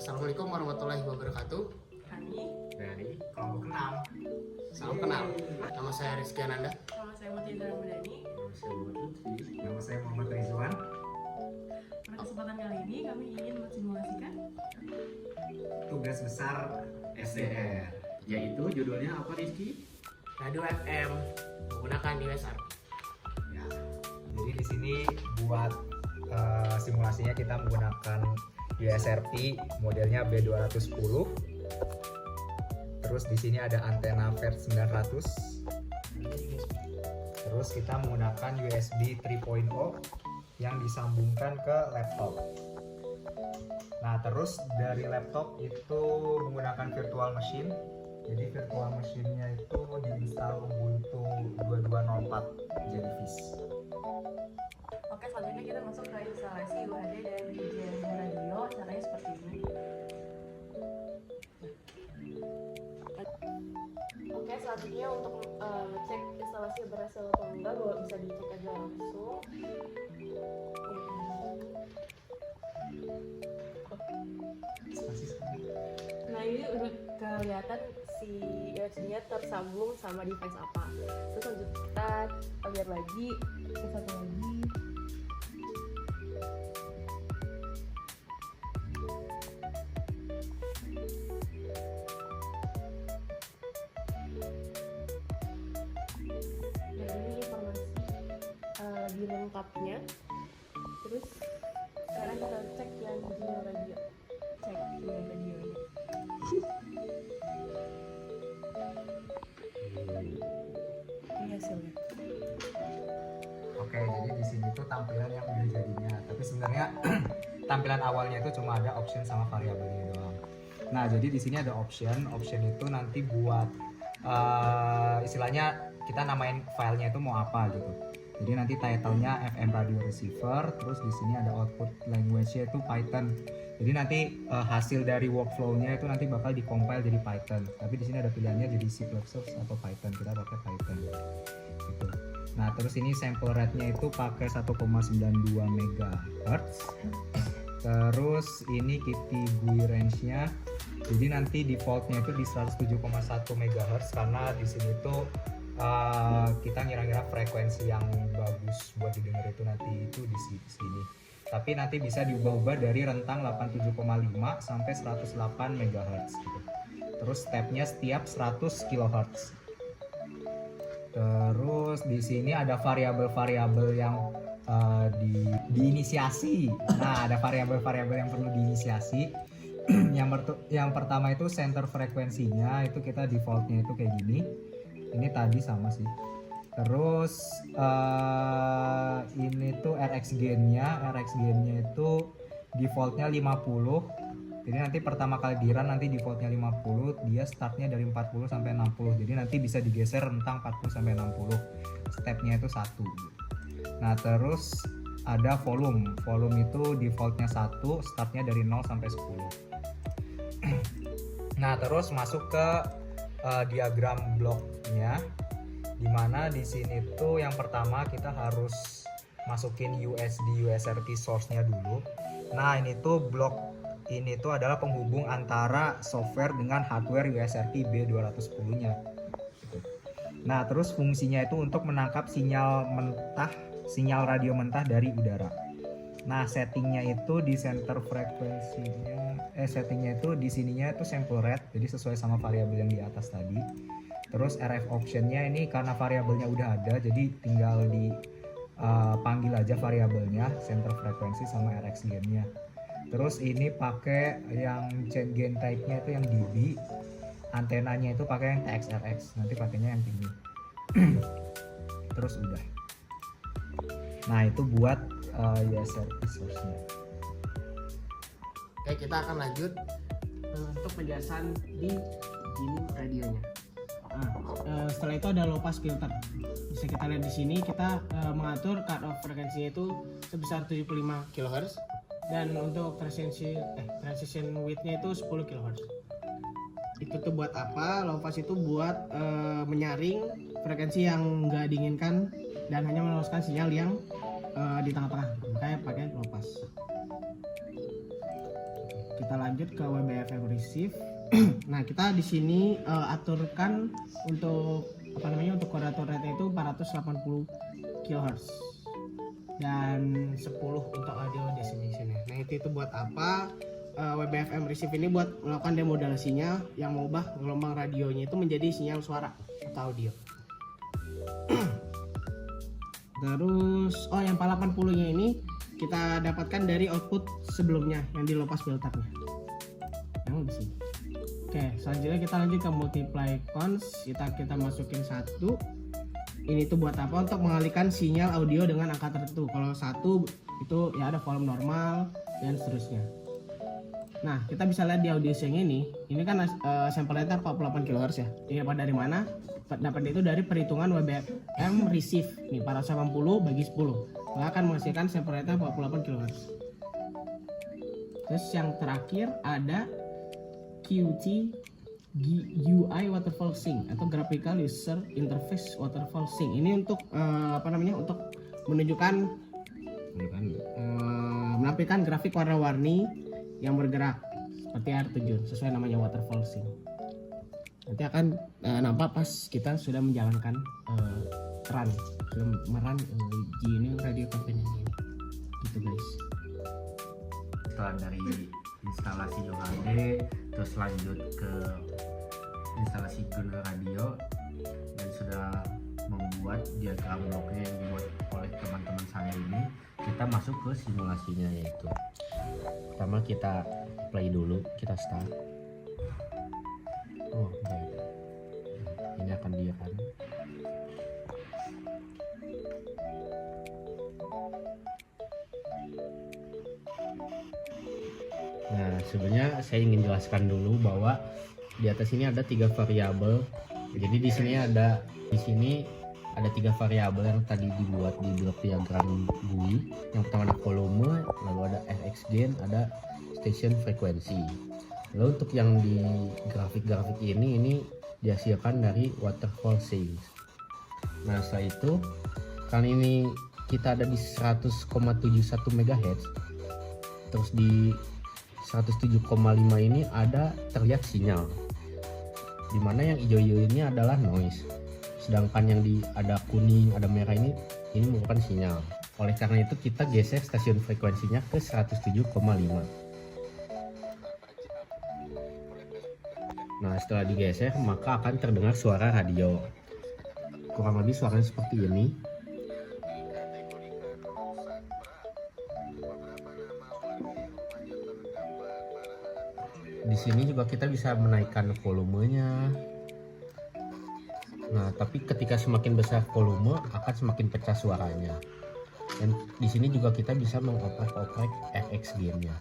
Assalamualaikum warahmatullahi wabarakatuh. Hani Dari kelompok 6. Salam kenal. Nama saya Rizky Ananda. Nama saya Mutia Ramadhani. Nama saya Muhammad Lutfi. Nama saya Muhammad Rizwan. Pada kesempatan kali ini kami ingin mensimulasikan Tugas besar SDR, yaitu judulnya apa, Rizky? Radio FM menggunakan USR. Ya. Jadi di sini buat simulasinya kita menggunakan USRP modelnya B210. Terus di sini ada antena VERT 900. Terus kita menggunakan USB 3.0 yang disambungkan ke laptop. Nah, terus dari laptop itu menggunakan virtual machine. Jadi virtual machine-nya itu diinstal Ubuntu 2204 Jellyfish. Oke, selanjutnya kita masuk ke instalasi UHD dan DJI radio. Caranya seperti ini. Oke, selanjutnya untuk cek instalasi berhasil atau enggak, bisa dicek aja langsung. Nah, ini udah kelihatan si USB-nya tersambung sama device apa. Terus lanjut kita lihat lagi ke satu lagi. Nah, ini informasi lebih lengkapnya. Terus sekarang kita cek yang sinyal radio. Cek sinyal radionya. Ini hasilnya. Oke, jadi di sini tuh tampilan yang udah jadinya. Tapi sebenarnya tampilan awalnya itu cuma ada option sama variabelnya doang. Nah, jadi di sini ada option. Option itu nanti buat istilahnya kita namain filenya itu mau apa gitu. Jadi nanti title-nya FM Radio Receiver, terus di sini ada output language-nya itu Python. Jadi nanti hasil dari workflow-nya itu nanti bakal di-compile jadi Python. Tapi di sini ada pilihannya jadi C++ atau Python. Kita pakai Python. Gitu. Nah, terus ini sample rate-nya itu pakai 1,92 MHz. Terus ini Kitty GUI range-nya. Jadi nanti default-nya itu di 107,1 MHz karena di sini tuh kita ngira-ngira frekuensi yang bagus buat didengar itu nanti itu di sini. Tapi nanti bisa diubah-ubah dari rentang 87,5 sampai 108 MHz gitu. Terus stepnya setiap 100 kHz. Terus di sini ada variabel-variabel yang diinisiasi. Nah, ada variabel-variabel yang perlu diinisiasi. Yang pertama itu center frekuensinya, itu kita defaultnya itu kayak gini. Ini tadi sama sih. Terus ini tuh RX gain-nya itu defaultnya 50. Jadi nanti pertama kali di run nanti defaultnya 50, dia startnya dari 40 sampai 60. Jadi nanti bisa digeser rentang 40 sampai 60. Stepnya itu 1. Nah, terus ada volume. Volume itu defaultnya 1, startnya dari 0 sampai 10. Nah, terus masuk ke diagram bloknya, dimana di sini tuh yang pertama kita harus masukin USRP source-nya dulu. Nah, ini tuh blok ini tuh adalah penghubung antara software dengan hardware USRP B210-nya. Nah, terus fungsinya itu untuk menangkap sinyal radio mentah dari udara. Nah, settingnya itu di center frekuensinya, settingnya itu di sininya itu sample rate, jadi sesuai sama variabel yang di atas tadi. Terus RF optionnya ini karena variabelnya udah ada, jadi tinggal dipanggil aja variabelnya, center frekuensi sama RX gain-nya. Terus ini pakai yang change gain type-nya itu yang dB, antenanya itu pakai yang TXRX, nanti pakainya yang tinggi. Terus udah. Nah, itu buat USRP source-nya. Oke, kita akan lanjut untuk penjelasan di gini radionya. Setelah itu ada low pass filter. Bisa kita lihat di sini, kita mengatur cut off frekuensinya itu sebesar 75 kHz dan untuk transition width-nya itu 10 kHz. Itu tuh buat apa? Low pass itu buat menyaring frekuensi yang nggak diinginkan dan hanya meloloskan sinyal yang di tengah-tengah, makanya pakai low pass. kita lanjut ke WBFM receive. Nah, kita di sini aturkan untuk untuk kode rate itu 480 kHz dan 10 untuk audio destination-nya. Nah, itu buat apa? WBFM receive ini buat melakukan demodulasinya yang mengubah gelombang radionya itu menjadi sinyal suara atau audio. Terus yang 480-nya ini kita dapatkan dari output sebelumnya yang di low pass filternya. Yang di sini. Oke, selanjutnya kita lanjut ke multiply cons. Kita masukin 1. Ini tuh buat apa? Untuk mengalihkan sinyal audio dengan angka tertentu. Kalau 1 itu ya ada volume normal dan seterusnya. Nah, kita bisa lihat di audio yang ini kan sampel data 48 kHz ya. Ini dapat dari mana? Dapat itu dari perhitungan WBFM receive. Nih, 480 bagi 10. Maka akan menghasilkan sampel data 48 kHz. Terus yang terakhir ada Qt GUI Waterfall Sync atau Graphical User Interface Waterfall Sync. Ini untuk untuk menampilkan grafik warna-warni yang bergerak seperti air terjun sesuai namanya waterfall sync. Nanti akan nampak pas kita sudah menjalankan meran Genius Radio Company ini. Gitu guys. Setelah dari instalasi UHD, terus lanjut ke instalasi Genius Radio dan sudah membuat diagram bloknya yang dibuat oleh teman-teman saya ini, kita masuk ke simulasinya, yaitu pertama kita play dulu, kita start. Ini akan dia kan. Nah, sebenarnya saya ingin jelaskan dulu bahwa di atas ini ada 3 variabel. Jadi di sini ada 3 variabel yang tadi dibuat di blok diagram GUI. Yang pertama ada volume, lalu ada FX gain, ada station frekuensi. Lalu untuk yang di grafik-grafik ini dihasilkan dari waterfall sync. Nah, setelah itu kan ini kita ada di 100,71 MHz. Terus di 107,5 ini ada terlihat sinyal. Dimana yang hijau-hijau ini adalah noise. Sedangkan yang ada kuning, ada merah ini merupakan sinyal. Oleh karena itu kita geser stasiun frekuensinya ke 107,5. Nah, setelah digeser maka akan terdengar suara radio. Kurang lebih suaranya seperti ini. Di sini juga kita bisa menaikkan volumenya. Nah, tapi ketika semakin besar volume akan semakin pecah suaranya. Dan di sini juga kita bisa mengoprek-oprek FX gain-nya.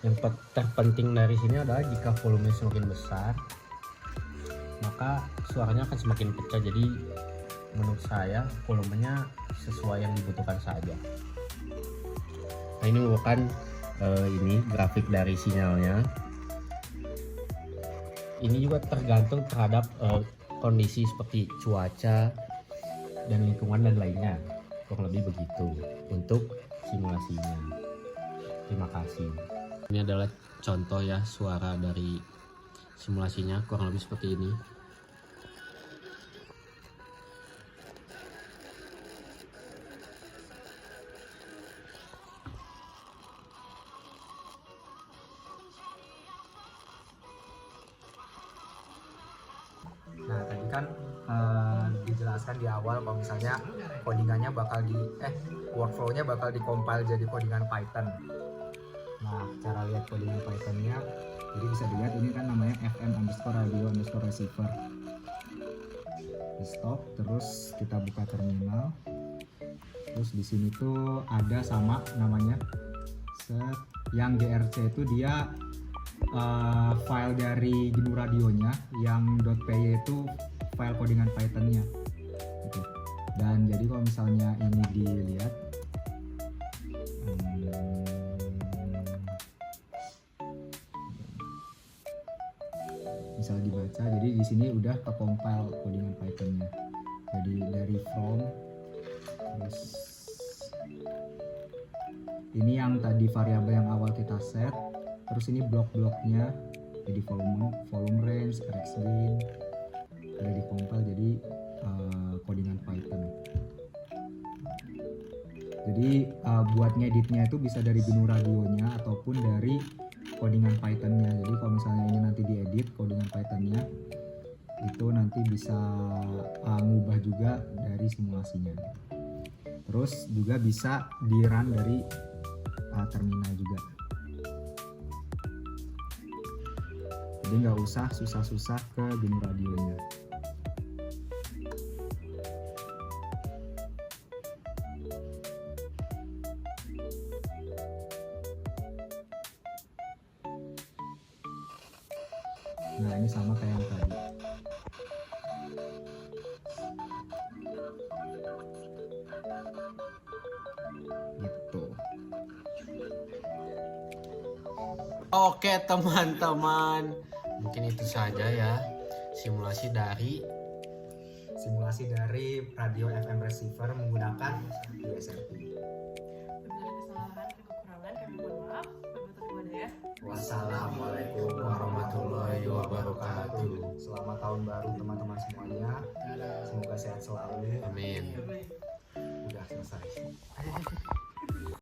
Yang terpenting dari sini adalah jika volumenya semakin besar, maka suaranya akan semakin pecah. Jadi menurut saya volumenya sesuai yang dibutuhkan saja. Nah, ini merupakan grafik dari sinyalnya. Ini juga tergantung terhadap kondisi seperti cuaca dan lingkungan dan lainnya. Kurang lebih begitu untuk simulasinya. Terima kasih. Ini adalah contoh ya suara dari simulasinya, kurang lebih seperti ini. Nah, tadi kan dijelaskan di awal kalau misalnya codingannya workflow-nya bakal di-compile jadi codingan Python. Nah, cara lihat codingan Python-nya, jadi bisa dilihat ini kan namanya fm_radio_receiver. Di stop, terus kita buka terminal. Terus di sini tuh ada sama namanya yang grc itu dia file dari GNU radionya, yang .py itu file codingan Python-nya gitu. Dan jadi kalau misalnya ini dilihat misalnya dibaca, jadi di sini udah ke compile codingan Python-nya. Jadi dari from Terus ini yang tadi variabel yang awal kita set. Terus ini blok-bloknya, jadi volume range, RX gain, ada di compile jadi codingan Python. Jadi buat ngeditnya itu bisa dari GNU radionya ataupun dari codingan Pythonnya. Jadi kalau misalnya ini nanti diedit codingan Pythonnya, itu nanti bisa ngubah juga dari simulasinya. Terus juga bisa di run dari terminal juga. Jadi nggak usah susah-susah ke GNU radionya. Nah ini sama kayak yang tadi. Gitu. Oke teman-teman, mungkin itu saja ya simulasi dari radio FM receiver menggunakan USRT. Apabila ada kesalahan atau kekurangan kami mohon maaf. Wabillahi wabarakatuh. Wassalamualaikum warahmatullahi wabarakatuh. Selamat tahun baru teman-teman semuanya. Semoga sehat selalu. Amin. Udah selesai.